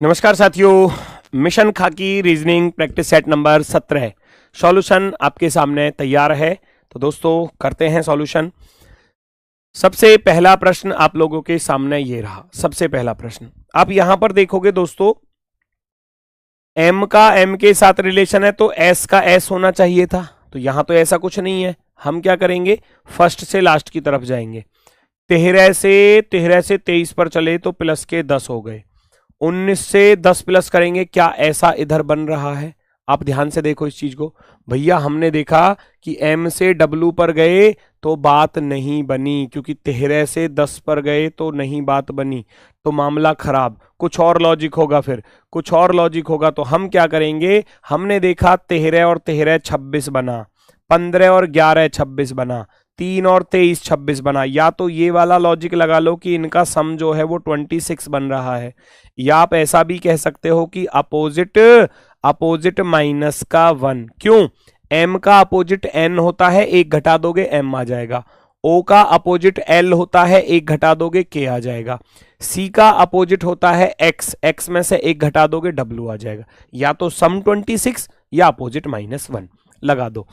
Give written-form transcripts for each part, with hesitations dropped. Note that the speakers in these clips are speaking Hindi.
नमस्कार साथियों, मिशन खाकी reasoning practice set number 17 solution आपके सामने तैयार है। तो दोस्तों करते हैं सॉल्यूशन। सबसे पहला प्रश्न आप लोगों के सामने ये रहा। सबसे पहला प्रश्न आप यहां पर देखोगे दोस्तों, m का m के साथ रिलेशन है तो s का s होना चाहिए था। तो यहां तो ऐसा कुछ नहीं है। हम क्या करेंगे, फर्स्ट से लास्ट की तरफ जाएंगे। 13 से 23 पर चले तो प्लस के 10 हो गए। 19 से 10 प्लस करेंगे, क्या ऐसा इधर बन रहा है? आप ध्यान से देखो इस चीज को। भैया हमने देखा कि m से w पर गए तो बात नहीं बनी, क्योंकि 13 से 10 पर गए तो नहीं बात बनी, तो मामला खराब। कुछ और लॉजिक होगा, फिर कुछ और लॉजिक होगा। तो हम क्या करेंगे, हमने देखा 13 और 13 26 बना, 15 और 11 26 बना, 3 और 23 26 बना। या तो ये वाला लॉजिक लगा लो कि इनका सम जो है वो 26 बन रहा है, या आप ऐसा भी कह सकते हो कि अपोजिट माइनस का 1। क्यों? m का अपोजिट n होता है, एक घटा दोगे m आ जाएगा। o का अपोजिट l होता है, एक घटा दोगे k आ जाएगा। c का अपोजिट होता है x में से एक घटा दोगे w आ जाएगा। या तो सम 26 या अपोजिट -1 लगा दो।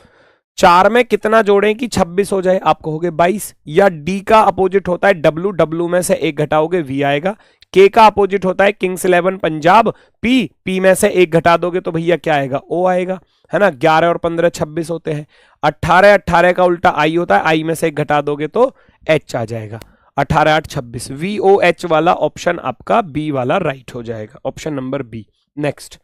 4 में कितना जोड़ें कि 26 हो जाए? आप कहोगे 22। या d का अपोजिट होता है w में से एक घटाओगे v आएगा। k का अपोजिट होता है किंग्स 11 पंजाब p में से एक घटा दोगे तो भैया क्या आएगा? o आएगा, है ना। 11 और 15 26 होते हैं। 18 का उल्टा i होता है, i में से एक घटा दोगे तो h आ जाएगा। 18 8 26, VOH वाला ऑप्शन आपका बी वाला राइट हो जाएगा, ऑप्शन नंबर बी। नेक्स्ट,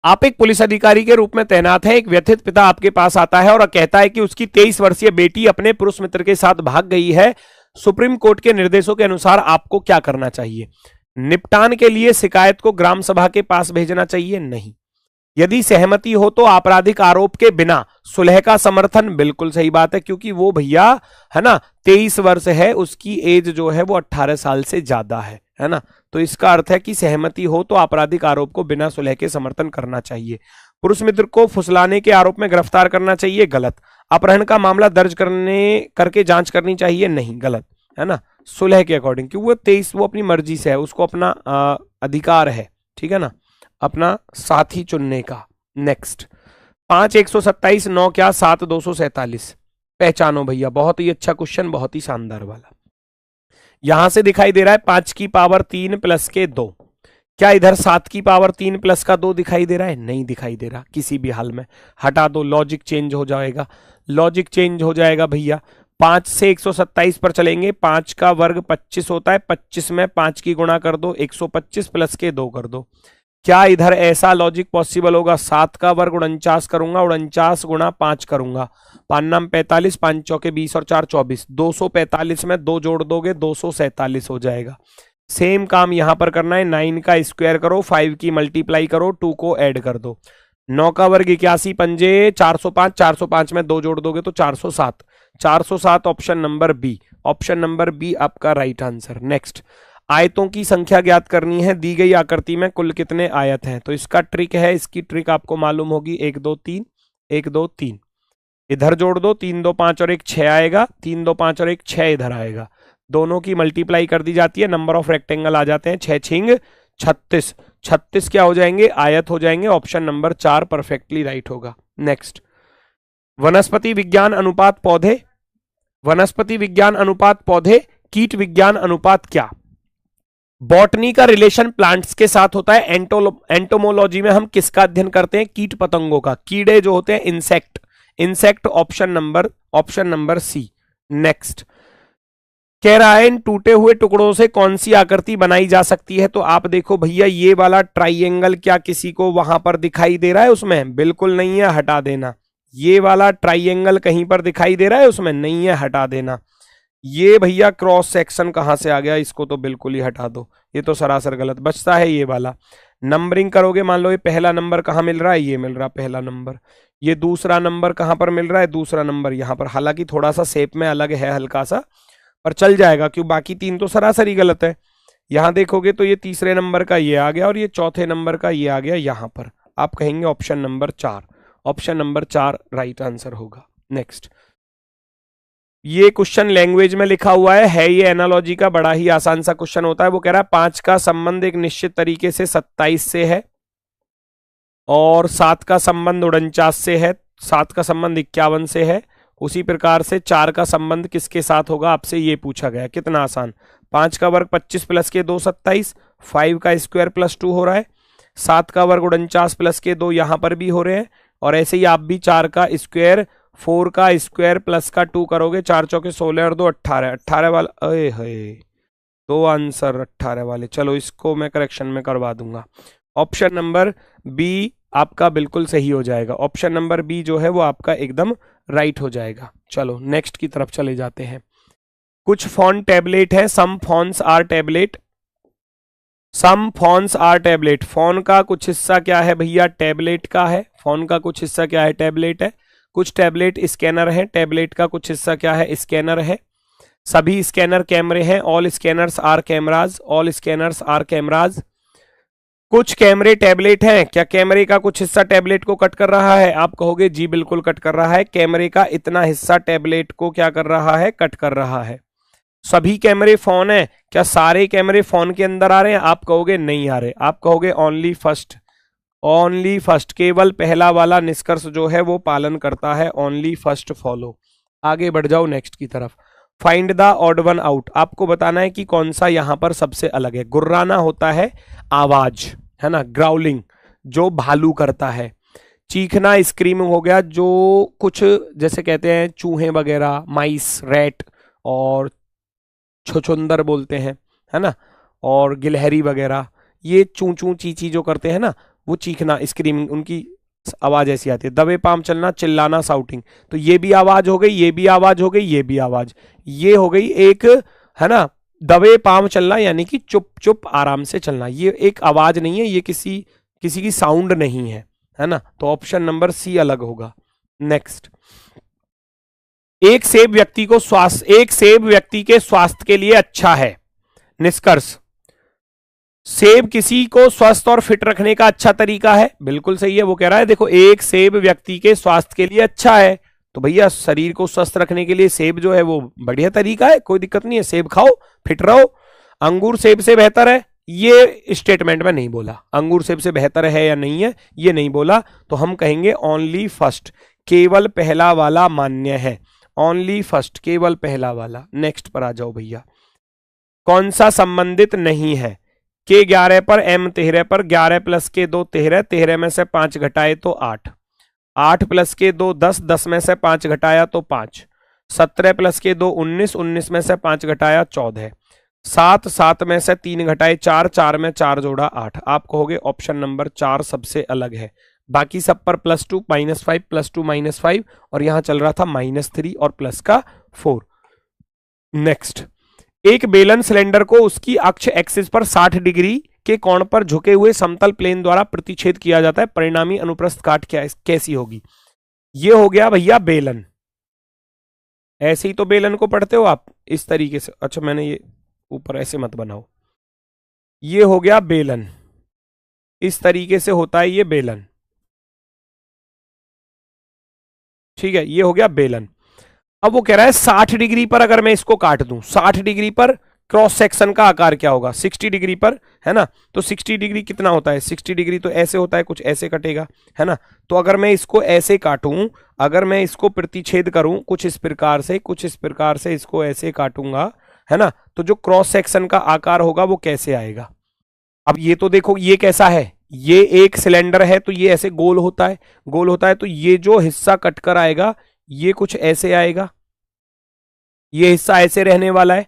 आप एक पुलिस अधिकारी के रूप में तैनात हैं। एक व्यथित पिता आपके पास आता है और कहता है कि उसकी 23 वर्षीय बेटी अपने पुरुष मित्र के साथ भाग गई है। सुप्रीम कोर्ट के निर्देशों के अनुसार आपको क्या करना चाहिए? निपटान के लिए शिकायत को ग्राम सभा के पास भेजना चाहिए? नहीं। यदि सहमति हो तो आपराधिक आरोप के बिना सुलह का समर्थन? बिल्कुल सही बात है, क्योंकि वो भैया है ना 23 वर्ष है, उसकी एज जो है वो 18 साल से ज्यादा है ना। तो इसका अर्थ है कि सहमति हो तो आपराधिक आरोप को बिना सुलह के समर्थन करना चाहिए। पुरुष मित्र को फुसलाने के आरोप में गिरफ्तार करना चाहिए? गलत। अपहरण का मामला दर्ज करके जांच करनी चाहिए? नहीं, गलत, है ना। सुलह के अकॉर्डिंग, क्योंकि वो 23 वो अपनी मर्जी से है, उसको अपना अधिकार है, ठीक है ना, अपना साथी चुनने का। नेक्स्ट, 5 127 9 क्या 7 247 पहचानो भैया। बहुत ही अच्छा क्वेश्चन, बहुत ही शानदार वाला। यहां से दिखाई दे रहा है 5 की पावर 3 प्लस के 2। क्या इधर 7 की पावर 3 प्लस का 2 दिखाई दे रहा है? नहीं दिखाई दे रहा किसी भी हाल में। हटा दो, लॉजिक चेंज हो जाएगा, लॉजिक चेंज हो जाएगा भैया। 5 से 127 पर चलेंगे। 5 का वर्ग 25 होता है, 25 में 5 की गुणा कर दो, 125 प्लस के 2 कर दो। क्या इधर ऐसा लॉजिक पॉसिबल होगा? 7 का वर्ग 49 करूंगा, 49 गुणा 5 करूंगा, 5 नाम 45, 5 चौके 20 और 4 24, 245 में 2 जोड़ दोगे 247 हो जाएगा। सेम काम यहां पर करना है। 9 का स्क्वायर करो, 5 की मल्टीप्लाई करो, 2 को ऐड कर दो। 9 का वर्ग 81 पंजे 405, 405 में 2 जोड़ दोगे तो 407, 407 option number B, option number B आपका राइट आंसर। नेक्स्ट, आयतों की संख्या ज्ञात करनी है। दी गई आकृति में कुल कितने आयत हैं? तो इसका ट्रिक है, इसकी ट्रिक आपको मालूम होगी। 1 2 3, 1 2 3 इधर जोड़ दो, 3 2 5 और 1 6 आएगा, 3 2 5 और 1 6 इधर आएगा। दोनों की मल्टीप्लाई कर दी जाती है, नंबर ऑफ रेक्टेंगल आ जाते हैं 6 6 36, 36 क्या हो जाएंगे? आयत हो जाएंगे। ऑप्शन नंबर 4 परफेक्टली राइट होगा। नेक्स्ट, वनस्पति विज्ञान अनुपात पौधे, वनस्पति विज्ञान अनुपात पौधे, कीट विज्ञान अनुपात क्या? बॉटनी का रिलेशन प्लांट्स के साथ होता है। एंटोमोलॉजी में हम किसका अध्ययन करते हैं? कीट पतंगों का। कीड़े जो होते हैं insect, insect option number C. Next, कह रहा है इन टूटे हुए टुकड़ों से कौन सी आकृति बनाई जा सकती है? तो आप देखो भैया, ये वाला ट्राइएंगल क्या किसी को वहां पर दिखाई दे रहा है? उसमें बिल्कुल नहीं है, हटा देना। ये वाला ट्राइएंगल कहीं पर दिखाई दे रहा है? उसमें नहीं है, हटा देना। ये भैया क्रॉस सेक्शन कहां से आ गया? इसको तो बिल्कुल ही हटा दो, ये तो सरासर गलत। बचता है ये वाला। नंबरिंग करोगे, मान लो ये पहला नंबर कहां मिल रहा है? ये मिल रहा पहला नंबर। ये दूसरा नंबर कहां पर मिल रहा है? दूसरा नंबर यहां पर। हालांकि थोड़ा सा शेप में अलग है, हल्का सा, पर चल जाएगा, क्यों बाकी 3 तो सरासर ही गलत है। यहां देखोगे तो ये तीसरे नंबर का ये आ गया और ये चौथे नंबर का ये आ गया यहां पर। आप कहेंगे option number 4, option number 4 right answer होगा। नेक्स्ट, ये क्वेश्चन लैंग्वेज में लिखा हुआ है ये एनालॉजी का बड़ा ही आसान सा क्वेश्चन होता है। वो कह रहा है 5 का संबंध एक निश्चित तरीके से 27 से है और 7 का संबंध 49 से है, 7 का संबंध 51 से है। उसी प्रकार से 4 का संबंध किसके साथ होगा, आपसे ये पूछा गया। कितना आसान, 5 का वर्ग 25 प्लस के 2 27, 5 का स्क्वायर प्लस 2 हो रहा है, 7 का वर्ग 49 प्लस के 2 यहां पर भी हो रहे हैं, और ऐसे ही आप भी 4 का स्क्वायर 4 का स्क्वायर प्लस का 2 करोगे, 4 चौके 16 और 2 18, 18 वाला अरे है 2 आंसर 18 वाले। चलो इसको मैं करेक्शन में करवा दूंगा। ऑप्शन नंबर बी आपका बिल्कुल सही हो जाएगा। ऑप्शन नंबर बी जो है वो आपका एकदम राइट हो जाएगा। चलो नेक्स्ट की तरफ चले जाते हैं। कुछ फोन टैबलेट है, some phones are tablet, some phones are tablet. Phone का कुछ हिस्सा क्या है भैया, टैबलेट का है। फोन का कुछ हिस्सा क्या है, टैबलेट है। कुछ टैबलेट स्कैनर है, टैबलेट का कुछ हिस्सा क्या है, स्कैनर है। सभी स्कैनर कैमरे हैं, all scanners are cameras, all scanners are cameras. कुछ कैमरे टैबलेट हैं, क्या कैमरे का कुछ हिस्सा टैबलेट को कट कर रहा है, आप कहोगे जी बिल्कुल कट कर रहा है। कैमरे का इतना हिस्सा टैबलेट को क्या कर रहा है, कट कर रहा है। सभी कैमरे फोन है, क्या सारे कैमरे फोन के अंदर आ रहे हैं, आप कहोगे नहीं आ रहे। आप कहोगे ओनली फर्स्ट, ओनली फर्स्ट, केवल पहला वाला निष्कर्ष जो है वो पालन करता है, ओनली फर्स्ट फॉलो। आगे बढ़ जाओ नेक्स्ट की तरफ। Find the odd one out, आपको बताना है कि कौन सा यहां पर सबसे अलग है। गुर्राना होता है आवाज, है ना, ग्राउलिंग जो भालू करता है। चीखना स्क्रीमिंग हो गया, जो कुछ जैसे कहते हैं चूहे वगैरह, माइस, रैट और छुछुंदर बोलते हैं, है ना, और गिलहरी वगैरह, ये चू चू ची जो करते हैं ना, वो चीखना स्क्रीमिंग, उनकी आवाज ऐसी आती है। दबे पाम चलना, चिल्लाना, साउटिंग, तो ये भी आवाज हो गई, ये भी आवाज हो गई, ये भी आवाज, ये हो गई एक, है ना, दबे पाम चलना यानी कि चुप चुप आराम से चलना, ये एक आवाज नहीं है, ये किसी की साउंड नहीं है ना। तो ऑप्शन नंबर सी अलग होगा। नेक्स्ट, एक सेब व्यक्ति के स्वास्थ्य के लिए अच्छा है। निष्कर्ष, सेब किसी को स्वस्थ और फिट रखने का अच्छा तरीका है, बिल्कुल सही है। वो कह रहा है देखो एक सेब व्यक्ति के स्वास्थ्य के लिए अच्छा है, तो भैया शरीर को स्वस्थ रखने के लिए सेब जो है वो बढ़िया तरीका है, कोई दिक्कत नहीं है, सेब खाओ फिट रहो। अंगूर सेब से बेहतर है, ये स्टेटमेंट में नहीं बोला। अंगूर सेब से बेहतर है या नहीं है ये नहीं बोला, तो हम कहेंगे ओनली फर्स्ट, केवल पहला वाला मान्य है। ओनली फर्स्ट, केवल पहला वाला। नेक्स्ट पर आ जाओ भैया। कौन सा संबंधित नहीं है, के 11 पर m 13 पर, 11 प्लस के 2 13, 13 में से 5 घटाए तो 8, 8 प्लस के 2 10, 10 में से 5 घटाया तो 5, 17 प्लस के 2 19, 19 में से 5 घटाया 14, 7, 7 में से 3 घटाए 4, 4 में 4 जोड़ा 8। आप कहोगे ऑप्शन नंबर 4 सबसे अलग है। बाकी सब पर +2 -5 +2 -5, और यहां चल रहा था -3 और प्लस का 4। नेक्स्ट, एक बेलन सिलेंडर को उसकी अक्ष एक्सिस पर 60 डिग्री के कोण पर झुके हुए समतल प्लेन द्वारा प्रतिच्छेद किया जाता है, परिणामी अनुप्रस्थ काट कैसी होगी। ये हो गया भैया बेलन। ऐसे ही तो बेलन को पढ़ते हो आप इस तरीके से। अच्छा मैंने ये ऊपर ऐसे मत बनाओ, ये हो गया बेलन, इस तरीके से होता है ये बेलन, ठीक है, ये हो गया बेलन। अब वो कह रहा है 60 डिग्री पर अगर मैं इसको काट दूं, 60 डिग्री पर क्रॉस सेक्शन का आकार क्या होगा, 60 डिग्री पर, है ना। तो 60 डिग्री कितना होता है, 60 डिग्री तो ऐसे होता है, कुछ ऐसे कटेगा, है ना। तो अगर मैं इसको ऐसे काटूं, अगर मैं इसको प्रतिच्छेद करूं कुछ इस प्रकार से, कुछ इस प्रकार से इसको ऐसे काटूंगा, है ना, तो जो क्रॉस सेक्शन का आकार होगा वो कैसे आएगा। अब ये तो देखो ये कैसा है, ये एक सिलेंडर है तो ये ऐसे गोल होता है, गोल होता है, तो ये जो हिस्सा कटकर आएगा ये कुछ ऐसे आएगा, ये हिस्सा ऐसे रहने वाला है,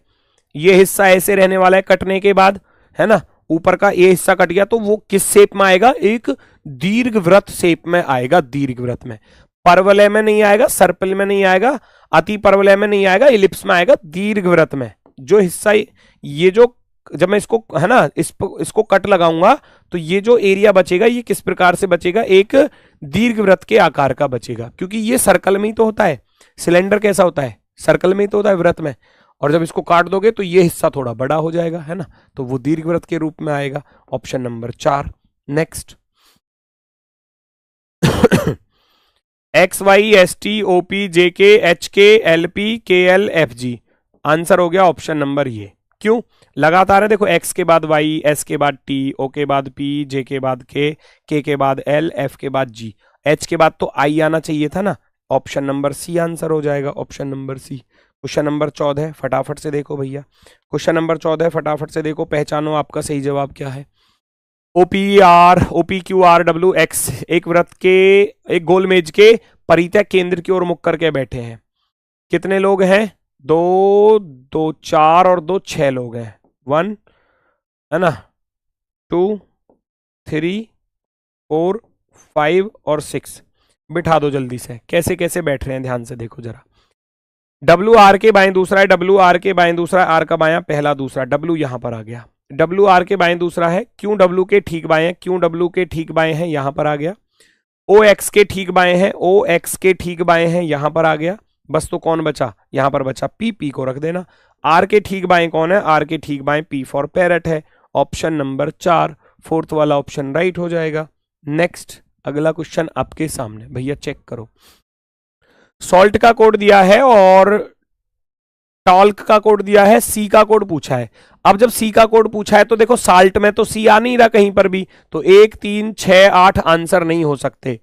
ये हिस्सा ऐसे रहने वाला है कटने के बाद, है ना। ऊपर का ये हिस्सा कट गया तो वो किस शेप में आएगा, एक दीर्घवृत्त शेप में आएगा, दीर्घवृत्त में। परवलय में नहीं आएगा, सर्पिल में नहीं आएगा, अति परवलय में नहीं आएगा, इलिप्स में आएगा, दीर्घवृत्त में। जो हिस्सा ये जो, जब मैं इसको, है ना, इसको कट लगाऊंगा तो ये जो एरिया बचेगा ये किस प्रकार से बचेगा, एक दीर्घवृत्त के आकार का बचेगा, क्योंकि ये सर्कल में ही तो होता है। सिलेंडर कैसा होता है, सर्कल में ही तो होता है, वृत्त में। और जब इसको काट दोगे तो ये हिस्सा थोड़ा बड़ा हो जाएगा, है ना, तो वो दीर्घवृत्त के रूप में आएगा। Option number 4। Next, X Y S T O P J K H K L P K L F G. Answer हो गया ऑप्शन नंबर ये। क्यों? लगातार है, देखो एक्स के बाद वाई, एस के बाद टी, ओ के बाद पी, जे के बाद के बाद एल, एफ के बाद जी, एच के बाद तो आई आना चाहिए था ना। ऑप्शन नंबर सी आंसर हो जाएगा, option number C. Question number 14 फटाफट से देखो भैया, क्वेश्चन नंबर 14 फटाफट से देखो, पहचानो आपका सही जवाब क्या है। OPQ RWX एक वृत्त के, एक गोल मेज के परितः केंद्र की ओर मुख करके बैठे हैं। कितने लोग हैं? दो 4 और 2 6 लोग हैं। 1 है ना, 2 3 4 5 और 6। बिठा दो जल्दी से। कैसे कैसे बैठ रहे हैं ध्यान से देखो जरा। डब्ल्यू आर के बाएं दूसरा है, डब्ल्यू आर के बाएं दूसरा है, आर का बायां पहला दूसरा, डब्ल्यू यहां पर आ गया। डब्ल्यू आर के बाएं दूसरा है, क्यों डब्ल्यू के ठीक बाएं है, क्यों डब्ल्यू के ठीक बाएं हैं, यहां पर आ गया। ओ एक्स के ठीक बाएं हैं, ओ एक्स के ठीक बाएं हैं, यहां पर आ गया। बस तो कौन बचा? यहां पर बचा पी, पी को रख देना। आर के ठीक बाएं कौन है? आर के ठीक बाएं पी फॉर पैरट है। ऑप्शन नंबर 4 फोर्थ वाला ऑप्शन राइट हो जाएगा। नेक्स्ट अगला क्वेश्चन आपके सामने भैया, चेक करो। सॉल्ट का कोड दिया है और टॉल्क का कोड दिया है, सी का कोड पूछा है। अब जब सी का कोड पूछा है तो देखो साल्ट में तो सी आ नहीं रहा कहीं पर भी, तो 1 3 6 8 आंसर नहीं हो सकते।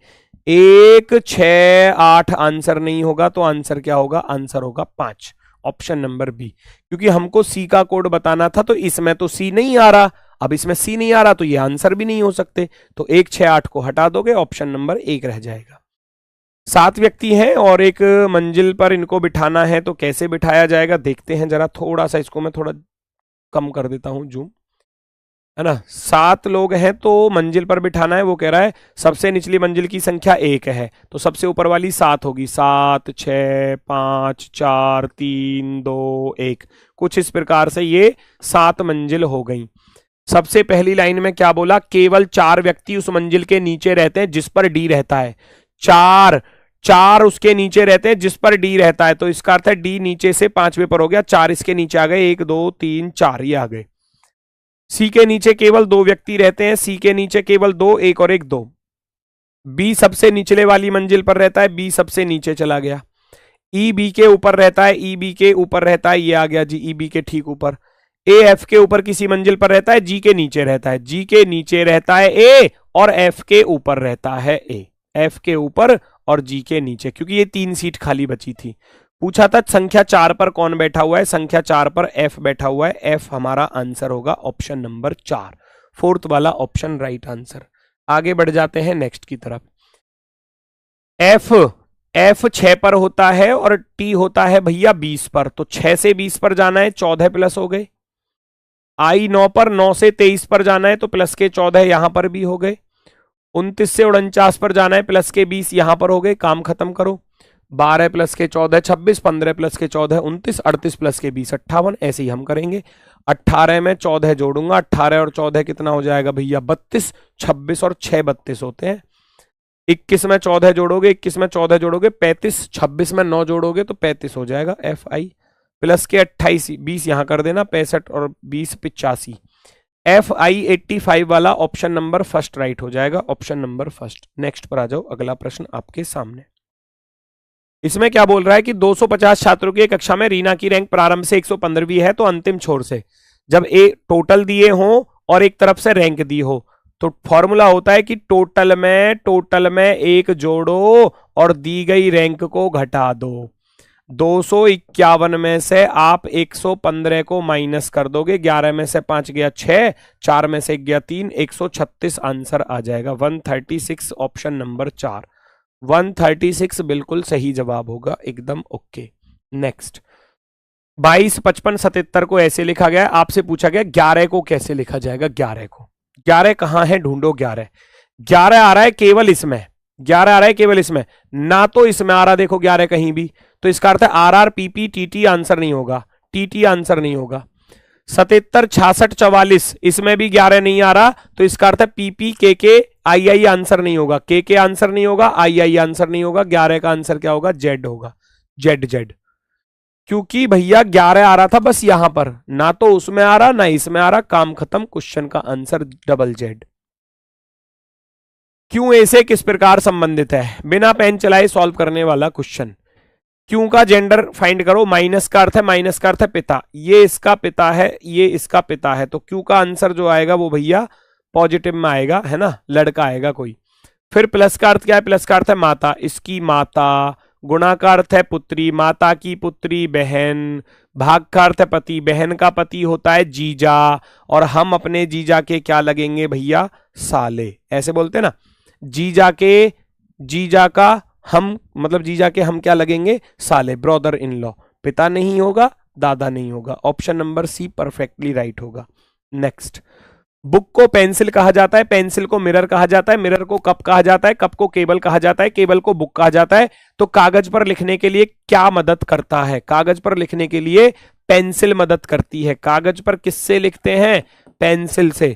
1 6 8 आंसर नहीं होगा, तो आंसर क्या होगा? आंसर होगा 5, ऑप्शन नंबर बी। क्योंकि हमको सी का कोड बताना था, तो इसमें तो सी नहीं आ रहा। अब इसमें सी नहीं आ रहा तो ये आंसर भी नहीं हो सकते, तो 1 6 8 को हटा दोगे, ऑप्शन नंबर 1 रह जाएगा। 7 व्यक्ति हैं और एक मंजिल पर इनको बिठाना है, तो कैसे बिठाया जाएगा देखते हैं जरा। थोड़ा सा इसको मैं थोड़ा कम कर देता हूं जूम, है ना। 7 लोग हैं तो मंजिल पर बिठाना है। वो कह रहा है सबसे निचली मंजिल की संख्या 1 है, तो सबसे ऊपर वाली 7 होगी। 7 6 5 4 3 2 1, कुछ इस प्रकार से ये 7 मंजिल हो गई। सबसे पहली लाइन में क्या बोला? केवल 4 व्यक्ति उस मंजिल के नीचे रहते हैं जिस पर डी रहता है। 4 उसके नीचे रहते हैं जिस पर डी रहता है, तो इसका अर्थ है डी नीचे से 5वें पर हो गया। 4 इसके नीचे आ गए, 1 2 3 4 ये आ गए। सी के नीचे केवल 2 व्यक्ति रहते हैं, सी के नीचे केवल 2, 1 और 1 2। बी सबसे निचले वाली मंजिल पर रहता है, बी सबसे नीचे चला गया। ई बी के ऊपर रहता है, ई बी के ऊपर रहता है, ये आ गया जी ई बी के ठीक ऊपर। ए एफ के ऊपर किसी मंजिल पर रहता है, जी के नीचे रहता है, जी के नीचे रहता है ए, और एफ के ऊपर रहता है ए, एफ के ऊपर और जी के नीचे, क्योंकि ये 3 सीट खाली बची थी। पूछा था संख्या 4 पर कौन बैठा हुआ है, संख्या 4 पर एफ बैठा हुआ है। एफ हमारा आंसर होगा ऑप्शन नंबर 4, फोर्थ वाला ऑप्शन राइट आंसर। आगे बढ़ जाते हैं नेक्स्ट की तरफ। एफ 6 पर होता है और टी होता है भैया 20 पर, तो 6 से 20 पर जाना है, 14 प्लस हो गए। आई 9 पर, 9 से 23 पर जाना है, तो प्लस के 14 यहां पर भी हो गए। 29 से 49 पर जाना है, प्लस के 20 यहां पर हो गए। काम खत्म करो। 12 प्लस के 14 26, 15 प्लस के 14 29, 38 प्लस के 20 58। ऐसे ही हम करेंगे। 18 में 14 जोड़ूंगा, 18 और 14 कितना हो जाएगा भैया? 32। 26 और 6 32 होते हैं। 21 में 14 जोड़ोगे, 21 में 14 जोड़ोगे 35, 26 में 9 जोड़ोगे तो 35 हो जाएगा। एफ आई प्लस के 28 20 यहां कर देना, 65 और 20 85। एफ आई 85 वाला ऑप्शन नंबर फर्स्ट राइट हो जाएगा, ऑप्शन नंबर फर्स्ट। नेक्स्ट पर आ जाओ, अगला प्रश्न आपके सामने। इसमें क्या बोल रहा है कि 250 छात्रों की कक्षा में रीना की रैंक प्रारंभ से 115वीं है, तो अंतिम छोर से जब एक टोटल दिए हो और एक तरफ से रैंक दी हो, तो फॉर्मूला होता है कि टोटल में 1 जोड़ो और दी गई रैंक को घटा दो। 251 में से आप 115 को माइनस कर दोगे, 11 में से 5 गया 6, 4 में से 1 गया 3, 136 आंसर आ जाएगा। 136 ऑप्शन नंबर 4, 136 बिल्कुल सही जवाब होगा, एकदम ओके। नेक्स्ट 22 55 77 को ऐसे लिखा गया। आपसे पूछा गया 11 को कैसे लिखा जाएगा। 11 को, 11 कहां है ढूंढो। 11 आ रहा है केवल इसमें, 11 आ रहा है केवल इसमें, ना तो इसमें आ रहा देखो 11 कहीं भी, तो इसका अर्थ है R R P P T T answer नहीं होगा, टी टी आंसर नहीं होगा। 77 66 44 इसमें भी 11 नहीं आ रहा, तो इसका अर्थ है पी पी के आई आई आंसर नहीं होगा, के आंसर नहीं होगा, आई आई आंसर नहीं होगा। 11 का आंसर क्या होगा? जेड होगा, जेड जेड। क्योंकि भैया 11 आ रहा था बस यहां पर, ना तो उसमें आ रहा ना इसमें आ रहा। काम खत्म, क्वेश्चन का आंसर डबल जेड। क्यों ए से किस प्रकार संबंधित है, बिना पेन चलाए सॉल्व करने वाला क्वेश्चन। क्यों का जेंडर फाइंड करो, माइनस का अर्थ है, माइनस का अर्थ है पिता, ये इसका पिता है, ये इसका पिता है, तो क्यों का आंसर जो आएगा वो भैया पॉजिटिव में आएगा, है ना, लड़का आएगा कोई। फिर प्लस का अर्थ क्या है, प्लस का अर्थ है माता, इसकी माता, गुणा का अर्थ है पुत्री, माता की पुत्री बहन, भाग का अर्थ है पति, बहन का पति होता है जीजा, और हम अपने जीजा के क्या लगेंगे भैया, साले, ऐसे बोलते हैं ना, जीजा का हम, मतलब जीजा के हम क्या लगेंगे, साले, ब्रदर इन लॉ। पिता नहीं होगा, दादा नहीं होगा, option number C perfectly right होगा। नेक्स्ट, बुक को पेंसिल कहा जाता है, पेंसिल को मिरर कहा जाता है, मिरर को कप कहा जाता है, कप को केबल कहा जाता है, केबल को बुक कहा जाता है। तो कागज पर लिखने के लिए क्या मदद करता है, कागज पर लिखने के लिए पेंसिल मदद करती है। कागज पर किससे लिखते हैं, पेंसिल से,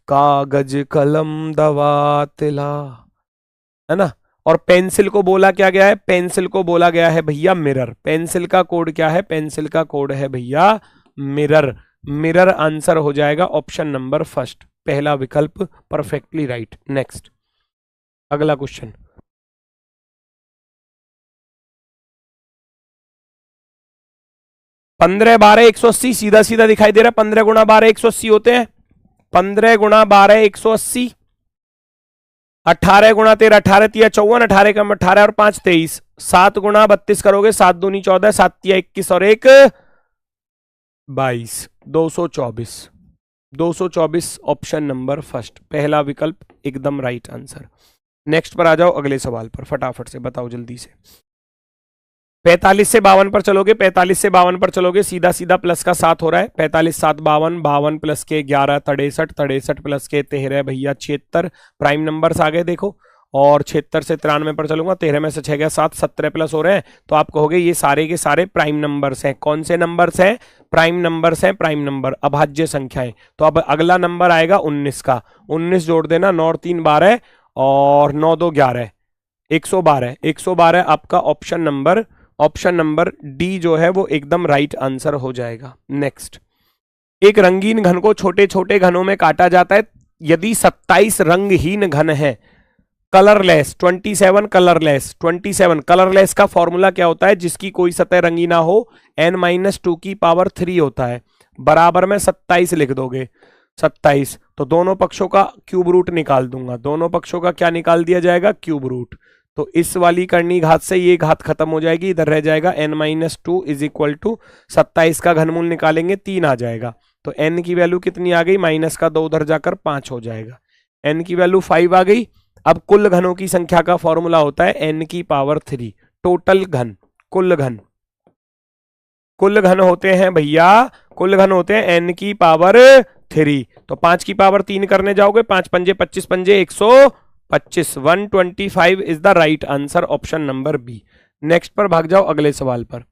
कागज कलम दवा तिला, है ना। और पेंसिल को बोला क्या गया है, पेंसिल को बोला गया है भैया मिरर। पेंसिल का कोड क्या है, पेंसिल का कोड है भैया मिरर। मिरर आंसर हो जाएगा ऑप्शन नंबर फर्स्ट, पहला विकल्प परफेक्टली राइट। नेक्स्ट, अगला क्वेश्चन, पंद्रह 12 180 सीधा सीधा दिखाई दे रहा है। 15 गुणा 12 180 होते हैं, 15 गुणा 12 180, 18 गुणा 13 18 तिया 54, 18 कम 18 और 5 23, 7 गुणा 32 करोगे, 7 दूनी 14, 7 तिया 21 और 1 22, 224, 224 ऑप्शन नंबर फर्स्ट, पहला विकल्प एकदम राइट आंसर। नेक्स्ट पर आ जाओ, अगले सवाल पर फटाफट से बताओ जल्दी से। 45 से 52 पर चलोगे, 45 से 52 पर चलोगे, सीधा सीधा प्लस का 7 हो रहा है, 45 7 52, 52 प्लस के 11 63, 63 प्लस के 13 भैया 76, प्राइम नंबर्स आ गए देखो। और 76 से 93 पर चलूंगा, 13 में से 6 गया 7, 17 प्लस हो रहे हैं, तो आप कहोगे ये सारे के सारे प्राइम नंबर्स हैं। कौन से नंबर्स हैं, प्राइम नंबर्स हैं, प्राइम नंबर, अभाज्य संख्याएं। तो अब अगला नंबर आएगा 19 का, 19 जोड़ देना, 9 और 3 12 और 9 2 11, 112, 112 आपका ऑप्शन नंबर डी जो है वो एकदम राइट आंसर हो जाएगा। नेक्स्ट, एक रंगीन घन को छोटे छोटे घनों में काटा जाता है यदि 27 रंगहीन घन है। कलरलेस 27, कलरलेस 27, कलरलेस का फॉर्मूला क्या होता है, जिसकी कोई सतह रंगी ना हो, n-2 की पावर 3 होता है, बराबर में 27 लिख दोगे, 27, तो दोनों पक्षों का क्यूब रूट निकाल दूंगा, दोनों पक्षों का क्या निकाल दिया जाएगा, क्यूब रूट। तो इस वाली करनी घात से ये घात खत्म हो जाएगी, इधर रह जाएगा n-2 इज इक्वल टू 27 का घनमूल निकालेंगे 3 आ जाएगा, तो n की वैल्यू कितनी आ गई, माइनस का 2 उधर जाकर 5 हो जाएगा, n की वैल्यू 5 आ गई। अब कुल घनों की संख्या का फॉर्मूला होता है n की पावर 3, टोटल घन, कुल घन, कुल घन होते हैं भैया, कुल घन होते हैं n की पावर 3, तो 5 की पावर 3 करने जाओगे, 5 पंजे 25 पंजे 125, 125 is the right answer, option number B. Next पर भाग जाओ अगले सवाल पर,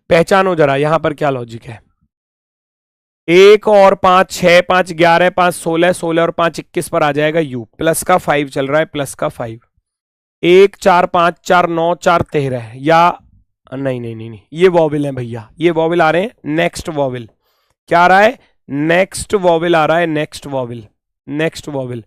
पहचानो जरा यहां पर क्या लॉजिक है। 1 और 5 6, 5 11, 5 16, 16 और 5 21 पर आ जाएगा u, प्लस का 5 चल रहा है, प्लस का 5, 1 4 5 4 9 4 13, या नहीं नहीं नहीं नहीं, ये वॉविल है भैया, ये वॉविल आ रहे हैं, नेक्स्ट वॉविल क्या आ रहा है, नेक्स्ट वॉविल आ रहा है, नेक्स्ट वॉविल, नेक्स्ट वॉविल,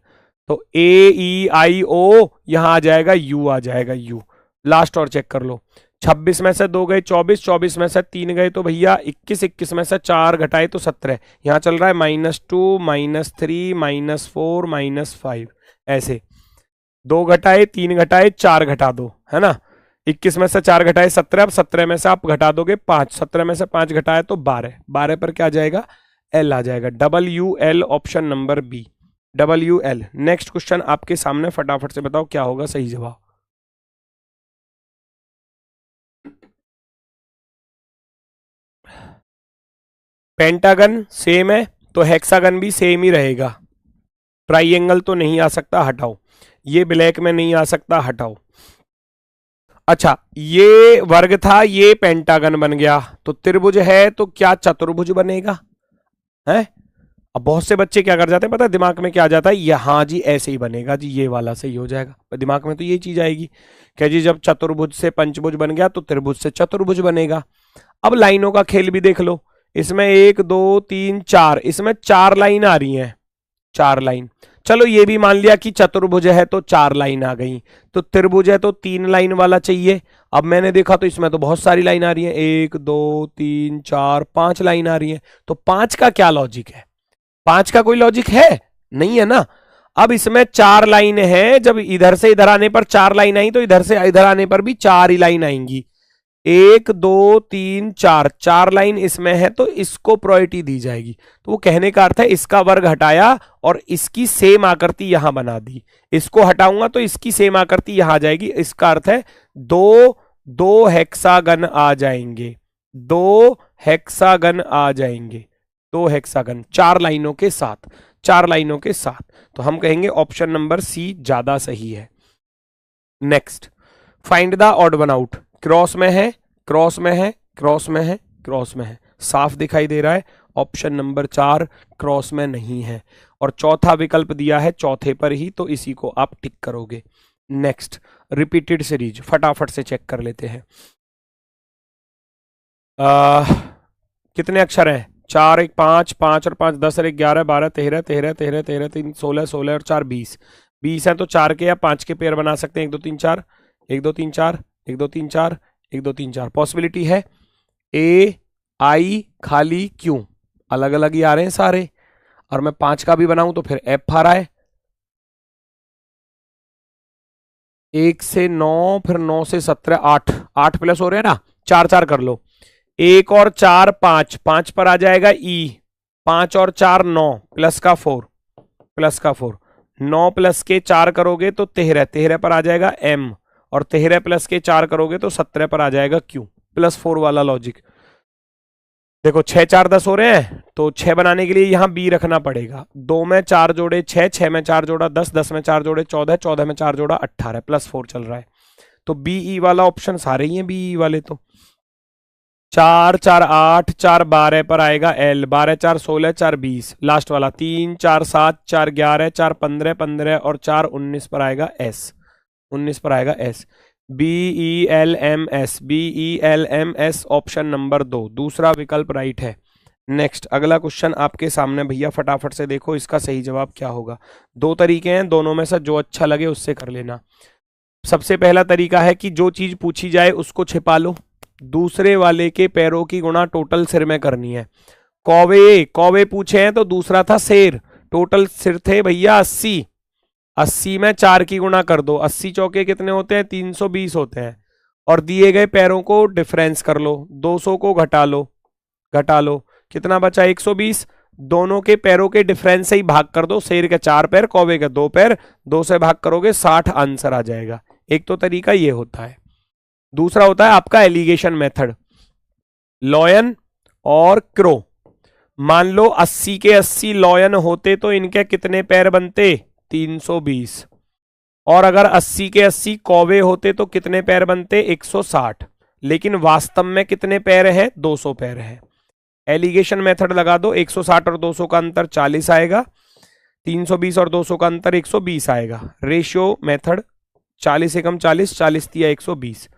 तो ए ई आई ओ यहां आ जाएगा u, आ जाएगा u। लास्ट और चेक कर लो, 26 में से 2 गए 24, 24 में से 3 गए तो भैया 21, 21 में से 4 घटाए तो 17, यहां चल रहा है -2 -3 -4 -5, ऐसे 2 घटाए 3 घटाए 4 घटा दो, है ना, 21 में से 4 घटाए 17, अब 17 में से आप घटा दोगे 5, 17 में से 5 घटाए तो 12, 12 पर क्या आ जाएगा, L आ जाएगा, WL option number B, WL। Next question आपके सामने, फटाफट से बताओ क्या होगा सही जवाब। पेंटागन सेम है तो हेक्सागन भी सेम ही रहेगा, ट्राइएंगल तो नहीं आ सकता, हटाओ, ये ब्लैक में नहीं आ सकता, हटाओ। अच्छा, ये वर्ग था, ये पेंटागन बन गया, तो त्रिभुज है तो क्या चतुर्भुज बनेगा, है। अब बहुत से बच्चे क्या कर जाते हैं पता है, दिमाग में क्या आ जाता है, यहां जी ऐसे ही बनेगा जी, ये वाला सही हो जाएगा, दिमाग में तो ये चीज आएगी क्या जी, जब चतुर्भुज से पंचभुज बन गया तो त्रिभुज से चतुर्भुज बनेगा। अब लाइनों का खेल भी देख लो, इसमें 1 2 3 4, इसमें 4 लाइन आ रही हैं, 4 लाइन, चलो ये भी मान लिया कि चतुर्भुज है तो 4 लाइन आ गई, तो त्रिभुज है तो 3 लाइन वाला चाहिए। अब मैंने देखा तो इसमें तो बहुत सारी लाइन आ रही है, 1 2 3 4 5 लाइन आ रही है, तो 5 का क्या लॉजिक है? 5 का कोई लॉजिक है नहीं है ना। अब इसमें 4 लाइन है, जब इधर से इधर आने पर 4 लाइन आई तो इधर से इधर आने पर भी 4 ही लाइन आएंगी। 1 2 3 4, 4 लाइन इसमें है तो इसको प्रायोरिटी दी जाएगी। तो वो कहने का अर्थ है इसका वर्ग हटाया और इसकी सेम आकृति यहां बना दी, इसको हटाऊंगा तो इसकी सेम आकृति यहां आ जाएगी। इसका अर्थ है दो हेक्सागन आ जाएंगे, 2 हेक्सागन आ जाएंगे, 2 हेक्सागन 4 लाइनों के साथ, 4 लाइनों के साथ। तो हम कहेंगे ऑप्शन नंबर सी ज्यादा सही है। Next, find the odd one out. Cross में है, क्रॉस में है, क्रॉस में है, क्रॉस में है, साफ दिखाई दे रहा है। ऑप्शन नंबर 4 क्रॉस में नहीं है और चौथा विकल्प दिया है चौथे पर ही, तो इसी को आप टिक करोगे। नेक्स्ट, रिपीटेड सीरीज फटाफट से चेक कर लेते हैं। कितने अक्षर हैं? 4 1 5, 5 और 5 10 और 1 11 12 13 13 13 13 3 16 16 और 4 20, 20 है तो 4 के या 5 के पेयर बना सकते हैं। 1 2 3 4, 1 2 3 4, 1 2 3 4, 1 2 3 4। पॉसिबिलिटी है ए आई खाली क्यों, अलग अलग ही आ रहे हैं सारे, और मैं 5 का भी बनाऊं तो फिर एफ आ रहा है। 1 से 9, फिर 9 से 17, 8 8 प्लस हो रहे हैं ना, 4 4 कर लो। 1 और 4 5, 5 पर आ जाएगा ई, 5 और 4 9, प्लस का 4, प्लस का 4, 9 प्लस के 4 करोगे तो 13, 13 पर आ जाएगा एम, और 13 प्लस के 4 करोगे तो 17 पर आ जाएगा क्यू, प्लस 4 वाला लॉजिक। देखो 6 4 10 हो रहे हैं, तो 6 बनाने के लिए यहां बी रखना पड़ेगा। 2 में 4 जोड़े 6, 6 में 4 जोड़ा 10, 10 में 4 जोड़े 14, 14 में 4 जोड़ा 18, प्लस 4 चल रहा है। तो बी ई वाला ऑप्शन सारे ही हैं बी ई वाले। तो 4 4 8, 4 12 पर आएगा एल, 12 4 16, 4 20, लास्ट वाला 3 4 7, 4 11, 4 15 15 और 4 19 पर आएगा एस, 19 पर आएगा S. B E L M S, B E L M S, option number 2 दूसरा विकल्प राइट है। नेक्स्ट, अगला क्वेश्चन आपके सामने भैया, फटाफट से देखो इसका सही जवाब क्या होगा। 2 तरीके हैं, दोनों में से जो अच्छा लगे उससे कर लेना। सबसे पहला तरीका है कि जो चीज पूछी जाए उसको छिपा लो, दूसरे वाले के पैरों की गुणा टोटल सिर में करनी है। कौवे, कौवे पूछे हैं तो दूसरा था शेर, टोटल सिर थे भैया 80, 80 में 4 की गुणा कर दो, 80 चौके कितने होते हैं? 320 होते हैं, और दिए गए पैरों को डिफरेंस कर लो, 200 को घटा लो, घटा लो, कितना बचा? 120। दोनों के पैरों के डिफरेंस से ही भाग कर दो, शेर के 4 पैर, कौवे के 2 पैर, 2 से भाग करोगे 60 आंसर आ जाएगा। एक तो तरीका ये होता है। दूसरा होता है आपका एलिगेशन मेथड, लॉयन और क्रो। मान लो 80 के 80 लॉयन होते तो इनके कितने पैर बनते? 320। और अगर 80 के 80 कौवे होते तो कितने पैर बनते? 160। लेकिन वास्तव में कितने पैर हैं? 200 पैर हैं। एलिगेशन मेथड लगा दो, 160 और 200 का अंतर 40 आएगा, 320 और 200 का अंतर 120 आएगा। रेशियो मेथड 40 एकम 40, 40 तिया 120।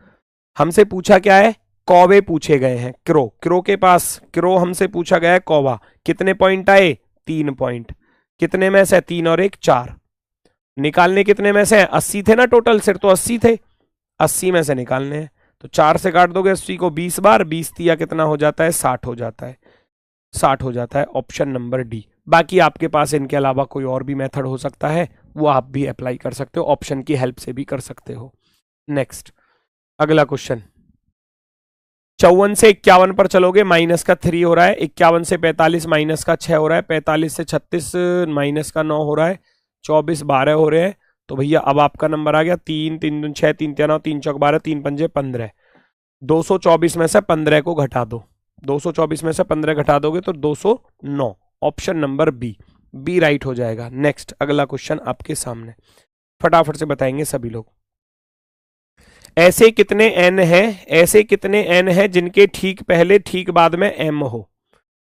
हमसे पूछा क्या है? कौवे पूछे गए हैं, क्रो, क्रो के पास, क्रो हमसे पूछा गया है कौवा। कितने पॉइंट आए? 3 पॉइंट। कितने में से? 3 और 1 4। निकालने कितने में से? 80 थे ना टोटल सिर, तो 80 थे, 80 में से निकालने हैं। तो 4 से काट दोगे 80 को 20 बार, 20 तिया कितना हो जाता है? 60 हो जाता है, 60 हो जाता है। Option number D. बाकी आपके पास इनके अलावा कोई और भी मेथड हो सकता है, वो आप भी अप्लाई कर सकते हो, ऑप्शन की हेल्प से भी कर सकते हो। नेक्स्ट, अगला क्वेश्चन, 54 से 51 पर चलोगे, माइनस का 3 हो रहा है। 51 से 45 माइनस का 6 हो रहा है। 45 से 36 माइनस का 9 हो रहा है। 24 12 हो रहे हैं। तो भैया अब आपका नंबर आ गया 3 3 दून 6, 3 3 9, 3 चौक 12, 3 पंजे 15। 224 में से 15 को घटा दो, 224 में से 15 घटा दोगे तो 209। Option number B, B right हो जाएगा। नेक्स्ट, अगला क्वेश्चन आपके सामने, फटाफट से बताएंगे सभी लोग। ऐसे कितने एन हैं, ऐसे कितने एन हैं जिनके ठीक पहले ठीक बाद में एम हो?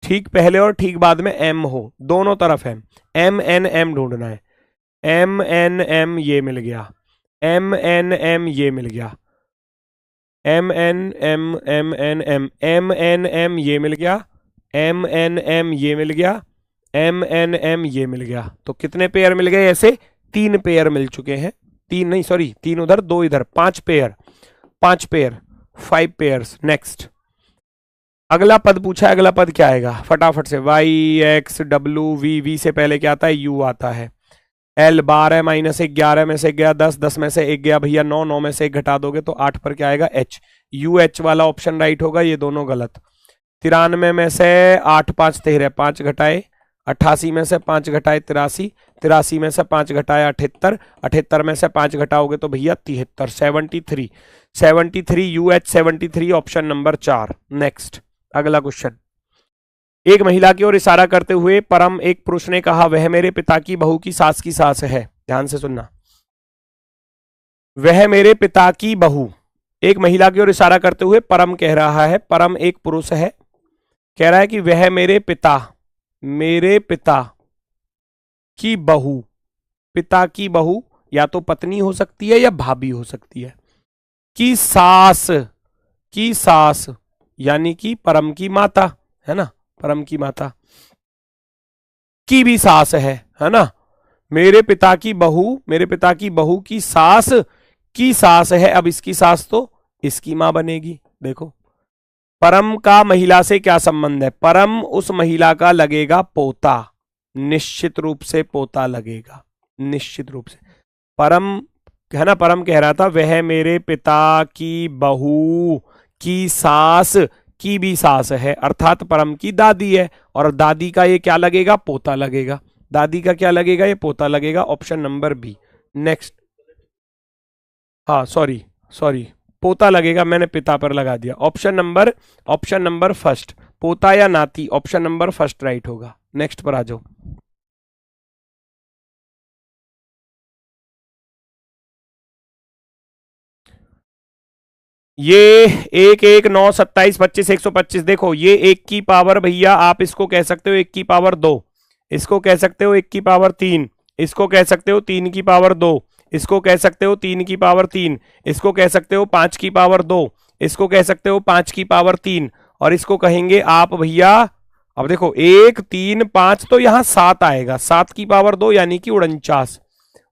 ठीक पहले और ठीक बाद में एम हो, दोनों तरफ एम एन एम ढूंढना है। एम एन एम ये मिल गया, एम एन एम ये मिल गया, M N M M N M, M N M ये मिल गया, एम एन एम ये मिल गया, एम एन एम ये मिल गया। तो कितने पेयर मिल गए? ऐसे 3 पेयर मिल चुके हैं। 3 नहीं, सॉरी 3 उधर 2 इधर, 5 पेयर, 5 पेयर, 5 पेयर्स। नेक्स्ट अगला पद पूछा है, अगला पद क्या आएगा फटाफट से? Y X W V, V से पहले क्या आता है? यू आता है। एल 12 माइनस 1, 11 में से गया 10, 10 में से 1 गया भैया 9, 9 में से 1 घटा दोगे तो 8 पर क्या आएगा? एच। यू एच वाला ऑप्शन राइट होगा, ये दोनों गलत। 93 में से 8 5 13, 5 घटाए 88 में से 5 घटाए 83, 83 में से 5 घटाए 78, 78 में से 5 घटाओगे तो भैया 73, 73, 73 U H 73 option number 4। Next अगला क्वेश्चन। एक महिला की ओर इशारा करते हुए परम एक पुरुष ने कहा, वह मेरे पिता की बहू की सास है। ध्यान से सुनना, वह मेरे पिता की बहू। एक महिला की ओर इशारा करते हुए परम कह रहा है, परम एक पुरुष है, कह रहा है कि वह मेरे पिता की बहू, पिता की बहू या तो पत्नी हो सकती है या भाभी हो सकती है, की सास यानी कि परम की माता है ना, परम की माता की भी सास है ना। मेरे पिता की बहू की सास है। अब इसकी सास तो इसकी मां बनेगी। देखो परम का महिला से क्या संबंध है? परम उस महिला का लगेगा पोता, निश्चित रूप से पोता लगेगा, निश्चित रूप से। परम है ना, परम कह रहा था वह मेरे पिता की बहू की सास की भी सास है, अर्थात परम की दादी है, और दादी का ये क्या लगेगा? पोता लगेगा। दादी का क्या लगेगा? ये पोता लगेगा, ऑप्शन नंबर बी। नेक्स्ट, हाँ सॉरी पोता लगेगा, मैंने पिता पर लगा दिया। ऑप्शन नंबर फर्स्ट, पोता या नाती, ऑप्शन नंबर फर्स्ट राइट होगा। नेक्स्ट पर आ जाओ। ये 1 1 9 27 25 125, देखो ये 1 की पावर भैया आप इसको कह सकते हो 1 की पावर 2, इसको कह सकते हो 1 की पावर 3, इसको कह सकते हो 3 की पावर 2, इसको कह सकते हो 3 की पावर 3, इसको कह सकते हो 5 की पावर 2, इसको कह सकते हो 5 की पावर 3, और इसको कहेंगे आप भैया, अब देखो 1 3 5 तो यहां 7 आएगा, 7 की पावर 2 यानी कि 49।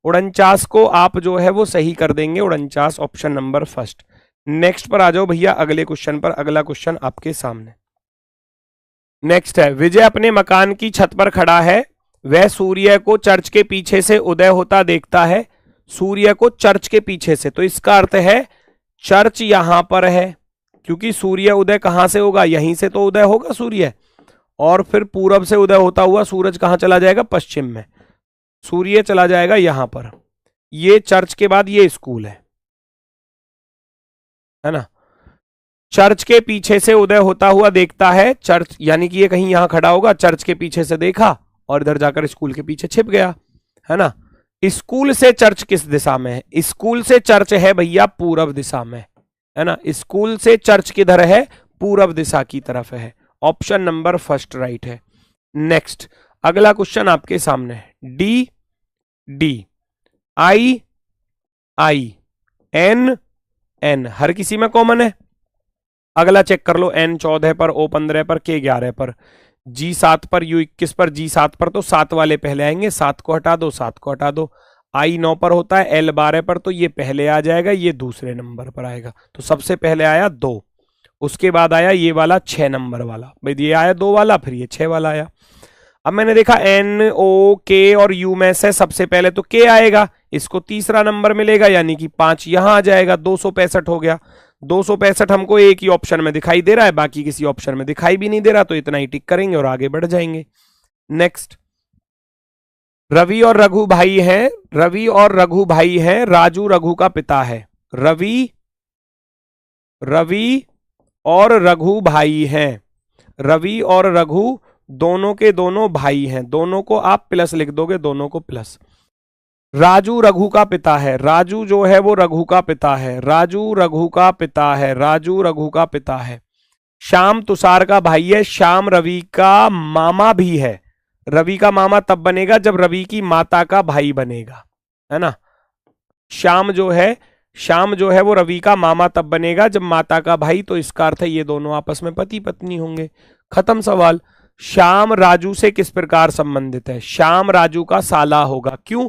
49 को आप जो है वो सही कर देंगे, 49 ऑप्शन नंबर फर्स्ट। नेक्स्ट पर आ जाओ भैया अगले क्वेश्चन पर। अगला क्वेश्चन आपके सामने नेक्स्ट है। विजय अपने मकान की छत पर खड़ा है, वह सूर्य को चर्च के पीछे से उदय होता देखता है। सूर्य को चर्च के पीछे से, तो इसका अर्थ है चर्च यहां पर है, क्योंकि सूर्य उदय कहां से होगा? यहीं से तो उदय होगा सूर्य, और फिर पूरब से उदय होता हुआ सूरज कहां चला जाएगा? पश्चिम में। सूर्य चला जाएगा यहां पर। ये चर्च के बाद ये स्कूल है ना। चर्च के पीछे से उदय होता हुआ देखता है, चर्च यानी कि ये कहीं यहां खड़ा होगा, चर्च के पीछे से देखा और इधर जाकर स्कूल के पीछे छिप गया, है ना। स्कूल से चर्च किस दिशा में है? स्कूल से चर्च है भैया पूरब दिशा में, है ना। स्कूल से चर्च किधर है? पूरब दिशा की तरफ है, ऑप्शन नंबर फर्स्ट राइट है। नेक्स्ट अगला क्वेश्चन आपके सामने है। D D I I N N हर किसी में कॉमन है। अगला चेक कर लो, एन 14 पर, ओ 15 पर, के 11 पर, जी 7 पर, यू 21 पर, जी 7 पर, तो 7 वाले पहले आएंगे, 7 को हटा दो, 7 को हटा दो। आई 9 पर होता है, एल 12 पर, तो ये पहले आ जाएगा, ये दूसरे नंबर पर आएगा। तो सबसे पहले आया 2, उसके बाद आया ये वाला 6 नंबर वाला, भाई ये आया 2 वाला, फिर ये 6 वाला आया। अब मैंने देखा एन ओ के और यू में से सबसे पहले तो के आएगा, इसको तीसरा नंबर मिलेगा, यानी कि 5 यहां आ जाएगा, 265 हो गया। 265 हमको एक ही ऑप्शन में दिखाई दे रहा है, बाकी किसी ऑप्शन में दिखाई भी नहीं दे रहा, तो इतना ही टिक करेंगे और आगे बढ़ जाएंगे। नेक्स्ट, रवि और रघु भाई हैं, रवि और रघु भाई हैं, राजू रघु का पिता है। रवि और रघु भाई हैं, रवि और रघु दोनों के दोनों भाई हैं, दोनों को आप प्लस लिख दोगे, दोनों को प्लस। राजू रघु का पिता है, राजू जो है वो रघु का पिता है, राजू रघु का पिता है, राजू रघु का पिता है। श्याम तुषार का भाई है, श्याम रवि का मामा भी है। रवि का मामा तब बनेगा जब रवि की माता का भाई बनेगा, है ना। श्याम जो है वो रवि का मामा तब बनेगा जब माता का भाई, तो इसका अर्थ है ये दोनों आपस में पति पत्नी होंगे। खत्म सवाल। श्याम राजू से किस प्रकार संबंधित है? श्याम राजू का साला होगा। क्यों?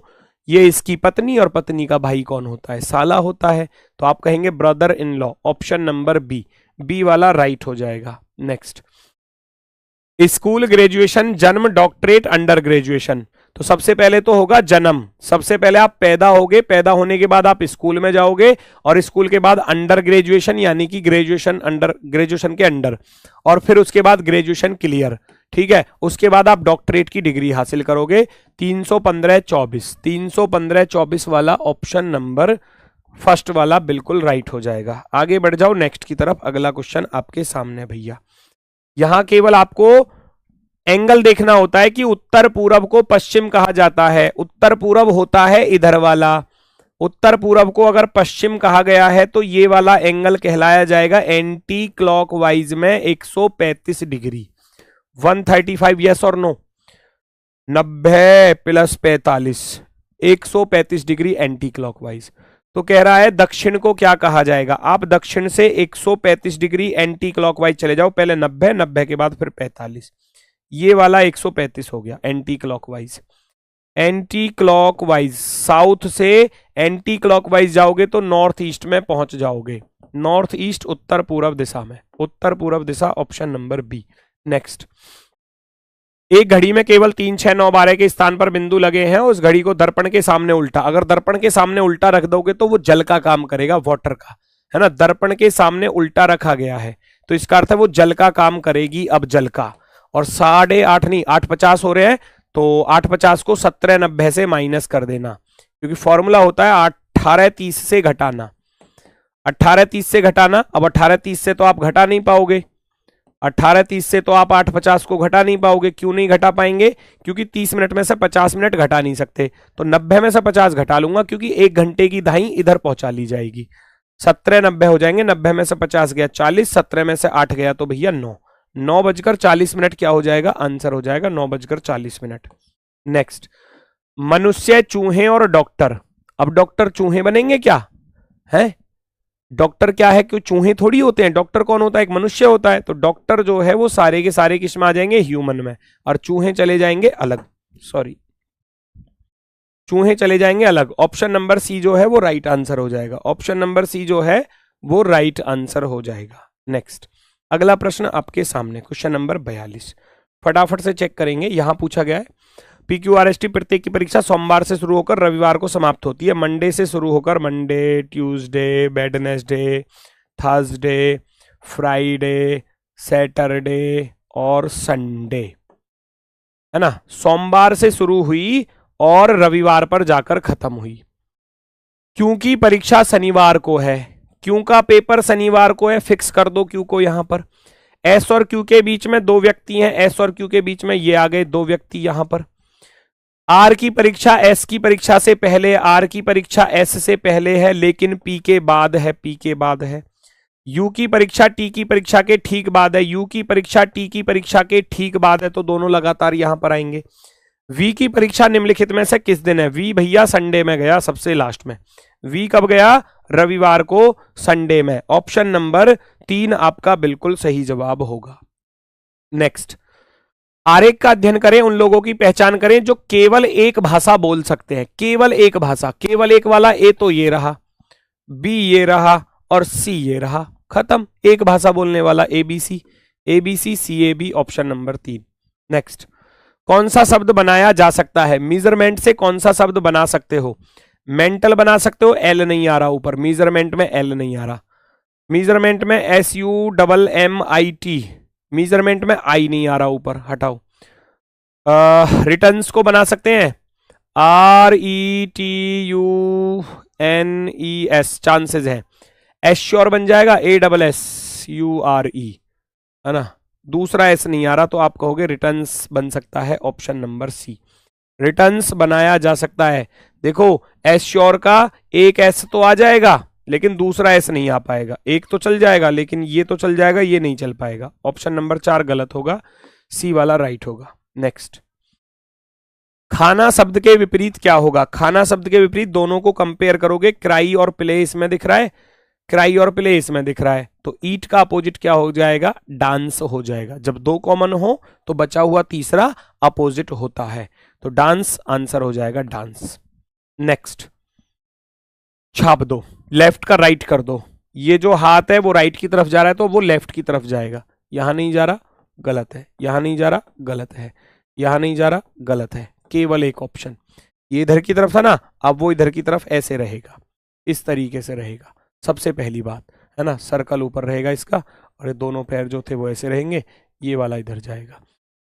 ये इसकी पत्नी, और पत्नी का भाई कौन होता है? साला होता है। तो आप कहेंगे brother in law. Option number B, B वाला राइट हो जाएगा। नेक्स्ट, स्कूल ग्रेजुएशन, जन्म, डॉक्टरेट, अंडर ग्रेजुएशन। तो सबसे पहले तो होगा जन्म। सबसे पहले आप पैदा होगे, पैदा होने के बाद आप स्कूल में जाओगे, और स्कूल के बाद अंडर ग्रेजुएशन यानी कि ग्रेजुएशन, अंडर ग्रेजुएशन के अंडर, और फिर उसके बाद ग्रेजुएशन क्लियर। ठीक है, उसके बाद आप डॉक्टरेट की डिग्री हासिल करोगे। 315-24, 315-24 वाला ऑप्शन नंबर फर्स्ट वाला बिल्कुल राइट हो जाएगा। आगे बढ़ जाओ नेक्स्ट की तरफ। अगला क्वेश्चन आपके सामने भैया। यहां केवल आपको एंगल देखना होता है कि उत्तर पूरब को पश्चिम कहा जाता है। उत्तर पूरब होता है इधर वाला। उत्तर पूरब को अगर पश्चिम कहा गया है तो ये वाला एंगल कहलाया जाएगा एंटी क्लॉकवाइज में 135 डिग्री। 135, यस और नो? 90 + 45, 135 degree anti clockwise. तो कह रहा है दक्षिण को क्या कहा जाएगा? आप दक्षिण से 135 डिग्री एंटी क्लॉकवाइज चले जाओ। पहले 90, 90 के बाद फिर 45। ये वाला 135 हो गया anti clockwise. Anti clockwise south से एंटी क्लॉकवाइज जाओगे तो नॉर्थ ईस्ट में पहुंच जाओगे। नॉर्थ ईस्ट उत्तर पूर्व दिशा में। उत्तर पूर्व दिशा, ऑप्शन नंबर बी। नेक्स्ट, एक घड़ी में केवल 3, 6, 9, 12 के स्थान पर बिंदु लगे हैं। उस घड़ी को दर्पण के सामने उल्टा, अगर दर्पण के सामने उल्टा रख दोगे तो वो जल का काम करेगा, वाटर का, है ना। दर्पण के सामने उल्टा रखा गया है तो इसका अर्थ है वो जल का काम करेगी। अब जल का, और 8.5 नहीं 850 हो रहे हैं, तो 850 को 1790 से माइनस कर देना, क्योंकि फॉर्मूला होता है 1830 से घटाना। 1830 से घटाना। अब 1830 से तो आप घटा नहीं पाओगे। 1830 से तो आप 850 को घटा नहीं पाओगे। क्यों नहीं घटा पाएंगे? क्योंकि 30 मिनट में से 50 मिनट घटा नहीं सकते। तो 90 में से 50 घटा लूंगा, क्योंकि 1 घंटे की दाई इधर पहुंचा ली जाएगी। 1790 हो जाएंगे। 90 में से 50 गया 40, 17 में से 8 गया तो भैया 9। 9:40 क्या हो जाएगा? आंसर हो जाएगा 9:40। नेक्स्ट, मनुष्य, चूहे और डॉक्टर। अब डॉक्टर चूहे बनेंगे क्या? है डॉक्टर क्या है? क्यों चूहे थोड़ी होते हैं। डॉक्टर कौन होता है? एक मनुष्य होता है। तो डॉक्टर जो है वो सारे के सारे किस में आ जाएंगे? ह्यूमन में। और चूहे चले जाएंगे अलग। सॉरी, चूहे चले जाएंगे अलग। ऑप्शन नंबर सी जो है वो राइट आंसर हो जाएगा। ऑप्शन नंबर सी जो है वो राइट आंसर हो जाएगा। नेक्स्ट, अगला प्रश्न आपके सामने, क्वेश्चन नंबर 42। फटाफट से चेक करेंगे। यहां पूछा गया है PQRST प्रत्येक की परीक्षा सोमवार से शुरू होकर रविवार को समाप्त होती है। मंडे से शुरू होकर Monday, Tuesday, Wednesday, Thursday, Friday, Saturday और संडे, है ना। सोमवार से शुरू हुई और रविवार पर जाकर खत्म हुई। क्योंकि परीक्षा शनिवार को है, क्यों का पेपर शनिवार को है, फिक्स कर दो क्यों को। यहां पर एस और क्यू के बीच में 2 व्यक्ति हैं। एस और क्यू के बीच में ये आ गए 2 व्यक्ति। यहां पर आर की परीक्षा एस की परीक्षा से पहले, आर की परीक्षा एस से पहले है, लेकिन पी के बाद है, पी के बाद है। यू की परीक्षा टी की परीक्षा के ठीक बाद है, यू की परीक्षा टी की परीक्षा के ठीक बाद है, तो दोनों लगातार यहां पर आएंगे। वी की परीक्षा निम्नलिखित में से किस दिन है? वी भैया संडे में गया, सबसे लास्ट में। वी कब गया? रविवार को, संडे में। ऑप्शन नंबर 3 आपका बिल्कुल सही जवाब होगा। नेक्स्ट, आरेख का अध्ययन करें, उन लोगों की पहचान करें जो केवल एक भाषा बोल सकते हैं। केवल एक भाषा, केवल एक वाला ए तो ये रहा, बी ये रहा और सी ये रहा, खत्म। एक भाषा बोलने वाला ABC, ABC CAB, option number 3। Next, कौन सा शब्द बनाया जा सकता है? मेजरमेंट से कौन सा शब्द बना सकते हो? मेंटल बना सकते हो, एल नहीं आ रहा ऊपर, मेजरमेंट में एल नहीं आ रहा। मेजरमेंट में SUMMIT, मेजरमेंट में आई नहीं आ रहा ऊपर, हटाओ। रिटर्न्स को बना सकते हैं, RETUNES, चांसेस है। एश्योर बन जाएगा ASSURE, है ना। दूसरा एस नहीं आ रहा तो आप कहोगे रिटर्न्स बन सकता है, ऑप्शन नंबर सी। रिटर्न्स बनाया जा सकता है। देखो एश्योर का एक एस तो आ जाएगा लेकिन दूसरा एस नहीं आ पाएगा। एक तो चल जाएगा लेकिन ये तो चल जाएगा, ये नहीं चल पाएगा। ऑप्शन नंबर 4 गलत होगा, सी वाला राइट होगा। नेक्स्ट, खाना शब्द के विपरीत क्या होगा? खाना शब्द के विपरीत दोनों को कंपेयर करोगे, क्राई और प्ले इसमें दिख रहा है। क्राई और प्ले इसमें दिख रहा है, तो ईट का अपोजिट क्या हो जाएगा? डांस हो जाएगा। जब दो कॉमन हो तो बचा हुआ तीसरा अपोजिट होता है, तो डांस आंसर हो जाएगा डांस। नेक्स्ट, छाप दो, लेफ्ट का राइट कर दो। ये जो हाथ है वो राइट की तरफ जा रहा है तो वो लेफ्ट की तरफ जाएगा। यहां नहीं जा रहा, गलत है। यहां नहीं जा रहा, गलत है। यहां नहीं जा रहा, गलत है। केवल एक ऑप्शन, ये इधर की तरफ था ना, अब वो इधर की तरफ ऐसे रहेगा, इस तरीके से रहेगा। सबसे पहली बात है ना, सर्कल ऊपर रहेगा इसका, और ये दोनों पैर जो थे वो ऐसे रहेंगे, ये वाला इधर जाएगा।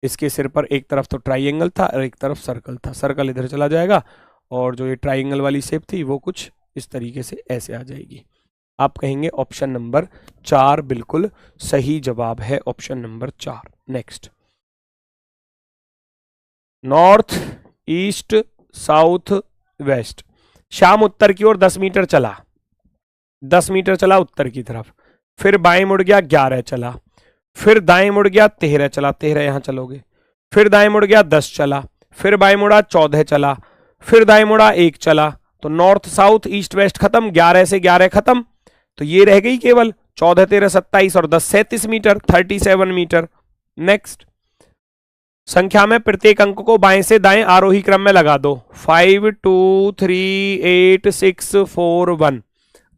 इसके सिर पर एक तरफ तो ट्राइंगल था और एक तरफ सर्कल था, सर्कल इधर चला जाएगा, और जो ये ट्राइंगल वाली शेप थी वो कुछ इस तरीके से ऐसे आ जाएगी। आप कहेंगे ऑप्शन नंबर 4 बिल्कुल सही जवाब है, option number 4। Next, north, east, south, west. शाम उत्तर की ओर 10 मीटर चला, 10 मीटर चला उत्तर की तरफ, फिर बाएं मुड़ गया 11 चला, फिर दाएं मुड़ गया 13 चला, 13 यहां चलोगे, फिर दाएं मुड़ गया 10 चला, फिर बाएं मुड़ा 14 चला, फिर दाएं मुड़ा 1 चला। तो नॉर्थ साउथ ईस्ट वेस्ट खत्म, 11 से 11 खत्म, तो ये रह गई केवल 14 13 27 और 10 37 मीटर, 37 मीटर। नेक्स्ट, संख्या में प्रत्येक अंक को बाएं से दाएं आरोही क्रम में लगा दो। 5 2 3 8 6 4 1।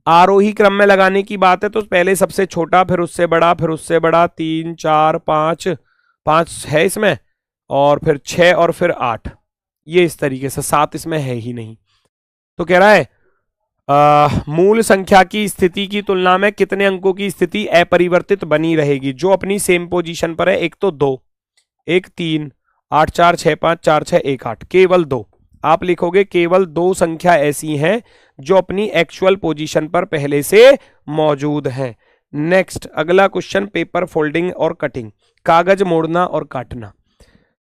आरोही क्रम में लगाने की बात है तो पहले सबसे छोटा, फिर उससे बड़ा, फिर उससे बड़ा, 3 4 5, 5 है इसमें, और फिर 6 और फिर 8, ये इस तरीके से। 7 इसमें है ही नहीं। तो कह रहा है मूल संख्या की स्थिति की तुलना में कितने अंकों की स्थिति अपरिवर्तित बनी रहेगी? जो अपनी सेम पोजीशन पर है, एक तो 2, एक 3, 8 4 6 5 4 6 1 8, केवल 2। आप लिखोगे केवल 2 संख्या ऐसी हैं जो अपनी एक्चुअल पोजीशन पर पहले से मौजूद हैं। नेक्स्ट, अगला क्वेश्चन, पेपर फोल्डिंग और कटिंग, कागज मोड़ना और काटना।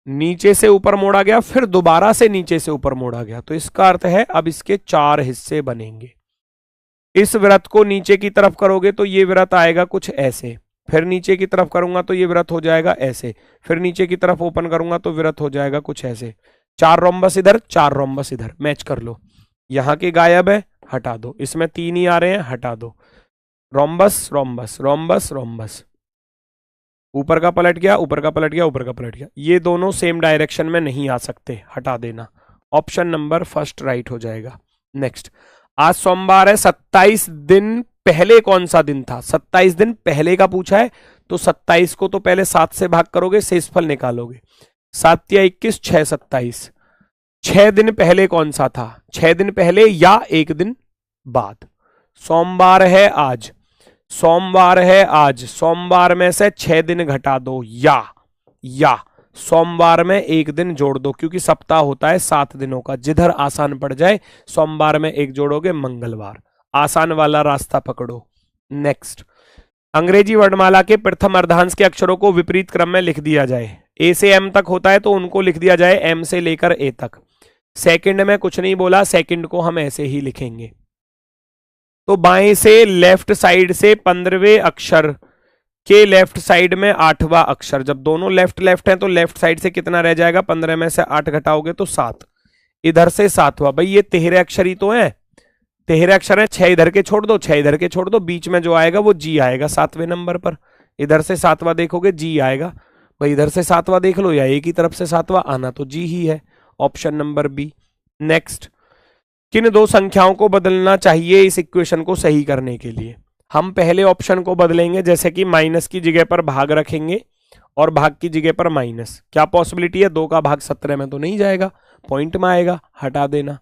नीचे से ऊपर मोड़ा गया, फिर दोबारा से नीचे से ऊपर मोड़ा गया, तो इसका अर्थ है अब इसके 4 हिस्से बनेंगे। इस वृत्त को नीचे की तरफ करोगे तो ये वृत्त आएगा कुछ ऐसे, फिर नीचे की तरफ करूंगा तो ये वृत्त हो जाएगा ऐसे, फिर नीचे की तरफ ओपन करूंगा तो वृत्त हो जाएगा कुछ ऐसे। 4 रोम्बस इधर, 4 रोम्बस इधर, मैच कर लो। यहां के गायब है, हटा दो। इसमें 3 ही आ रहे हैं, हटा दो। रोम्बस रोम्बस रोम्बस रोम्बस, ऊपर का पलट गया, ऊपर का पलट गया, ऊपर का पलट गया। ये दोनों सेम डायरेक्शन में नहीं आ सकते, हटा देना। ऑप्शन नंबर फर्स्ट राइट हो जाएगा। नेक्स्ट, आज सोमवार है, 27 दिन पहले कौन सा दिन था? 27 दिन पहले का पूछा है, तो 27 को तो पहले 7 से भाग करोगे, शेषफल निकालोगे। 7 या 21, 6 27। 6 दिन पहले कौन सा था? 6 दिन पहले या 1 दिन बाद। सोमवार है आज, सोमवार है आज, सोमवार में से 6 दिन घटा दो, या सोमवार में 1 दिन जोड़ दो, क्योंकि सप्ताह होता है 7 दिनों का। जिधर आसान पड़ जाए, सोमवार में 1 जोड़ोगे, मंगलवार। आसान वाला रास्ता पकड़ो। नेक्स्ट, अंग्रेजी वर्णमाला के प्रथम अर्धांश के अक्षरों को विपरीत क्रम में लिख दिया जाए। ए से एम तक होता है तो उनको लिख दिया जाए एम से लेकर ए तक। सेकंड में कुछ नहीं बोला, सेकंड को हम ऐसे ही लिखेंगे। तो बाएं से लेफ्ट साइड से 15वें अक्षर के लेफ्ट साइड में 8वां अक्षर। जब दोनों लेफ्ट लेफ्ट हैं तो लेफ्ट साइड से कितना रह जाएगा? 15 में से 8 घटाओगे तो 7। इधर से 7वां। भाई ये 13 अक्षर ही तो है, 13 अक्षर है। 6 इधर के छोड़ दो, 6 इधर के छोड़ दो, बीच में जो आएगा वो जी आएगा 7वें नंबर पर। इधर से 7वां देखोगे जी आएगा। भाई इधर से 7वां देख लो, या एक ही तरफ से 7वां आना तो जी ही है, ऑप्शन नंबर बी। नेक्स्ट, किन 2 संख्याओं को बदलना चाहिए इस इक्वेशन को सही करने के लिए? हम पहले ऑप्शन को बदलेंगे, जैसे कि माइनस की जगह पर भाग रखेंगे और भाग की जगह पर माइनस। क्या पॉसिबिलिटी है? 2 का भाग 17 में तो नहीं जाएगा, पॉइंट में आएगा, हटा देना।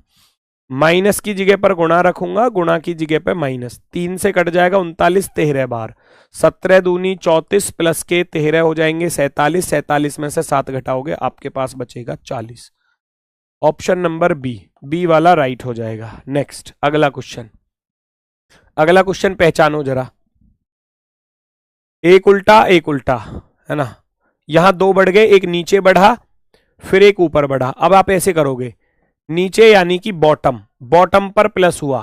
माइनस की जगह पर गुणा रखूंगा, गुणा की जगह पर माइनस। 3 से कट जाएगा 39, 13 बार 17 दूनी 34 प्लस के 13 हो जाएंगे 47। 47 में से 7 घटाओगे, आपके पास बचेगा 40। ऑप्शन नंबर बी, बी वाला राइट हो जाएगा। नेक्स्ट, अगला क्वेश्चन, अगला क्वेश्चन पहचानो जरा। एक उल्टा एक उल्टा, है ना। यहां 2 बढ़ गए, एक नीचे बढ़ा फिर एक ऊपर बढ़ा। अब आप ऐसे करोगे, नीचे यानी कि बॉटम, बॉटम पर प्लस हुआ,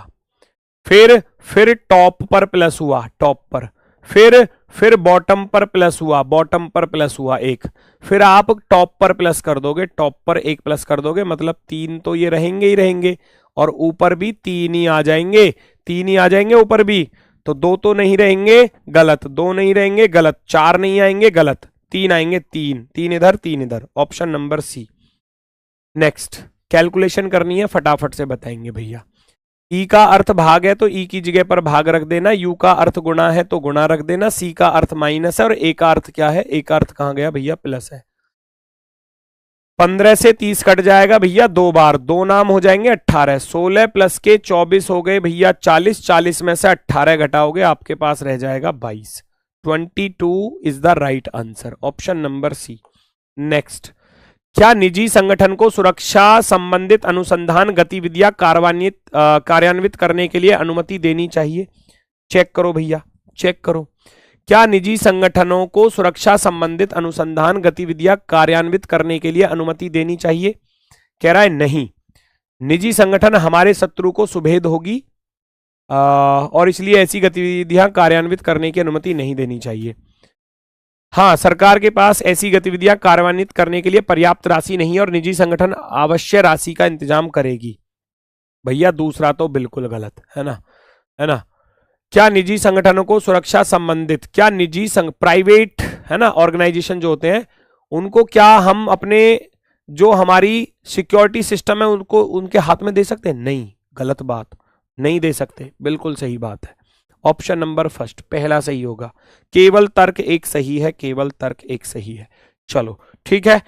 फिर टॉप पर प्लस हुआ, टॉप पर, फिर बॉटम पर प्लस हुआ, बॉटम पर प्लस हुआ 1, फिर आप टॉप पर प्लस कर दोगे, टॉप पर 1 प्लस कर दोगे, मतलब 3 तो ये रहेंगे ही रहेंगे, और ऊपर भी 3 ही आ जाएंगे, 3 ही आ जाएंगे ऊपर भी। तो 2 तो नहीं रहेंगे, गलत। 2 नहीं रहेंगे, गलत। 4 नहीं आएंगे, गलत। 3 आएंगे, 3 3 इधर 3 इधर, option number C. Next, calculation करनी है, फटाफट से बताएंगे भैया। ई का अर्थ भाग है तो ई की जगह पर भाग रख देना, यू का अर्थ गुणा है तो गुणा रख देना, सी का अर्थ माइनस है और ए का अर्थ क्या है? ए का अर्थ कहां गया भैया? प्लस है। 15 से 30 कट जाएगा भैया 2 बार, 2 नाम हो जाएंगे 18, 16 प्लस के 24 हो गए भैया 40, 40 में से 18 घटाओगे आपके पास रह जाएगा 22। 22 is the right answer, option number C. Next, क्या निजी संगठन को सुरक्षा संबंधित अनुसंधान गतिविधियां कार्यान्वित करने के लिए अनुमति देनी चाहिए? चेक करो भैया, चेक करो। क्या निजी संगठनों को सुरक्षा संबंधित अनुसंधान गतिविधियां कार्यान्वित करने के लिए अनुमति देनी चाहिए? कह रहा है नहीं, निजी संगठन हमारे शत्रु को सुभेद होगी और इसलिए ऐसी गतिविधियां कार्यान्वित करने की अनुमति नहीं देनी चाहिए। हाँ, सरकार के पास ऐसी गतिविधियां कार्यान्वित करने के लिए पर्याप्त राशि नहीं है और निजी संगठन आवश्यक राशि का इंतजाम करेगी। भैया दूसरा तो बिल्कुल गलत है ना, है ना। क्या निजी संगठनों को सुरक्षा संबंधित, क्या निजी प्राइवेट है ना ऑर्गेनाइजेशन जो होते हैं उनको क्या हम अपने जो हमारी सिक्योरिटी सिस्टम है उनको उनके हाथ में दे सकते हैं? नहीं, गलत बात, नहीं दे सकते, बिल्कुल सही बात है। ऑप्शन नंबर फर्स्ट पहला सही होगा। केवल तर्क एक सही है, केवल तर्क एक सही है। चलो ठीक है,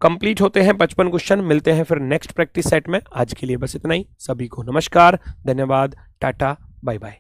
कंप्लीट होते हैं 55 क्वेश्चन। मिलते हैं फिर नेक्स्ट प्रैक्टिस सेट में। आज के लिए बस इतना ही। सभी को नमस्कार, धन्यवाद, टाटा, बाय बाय।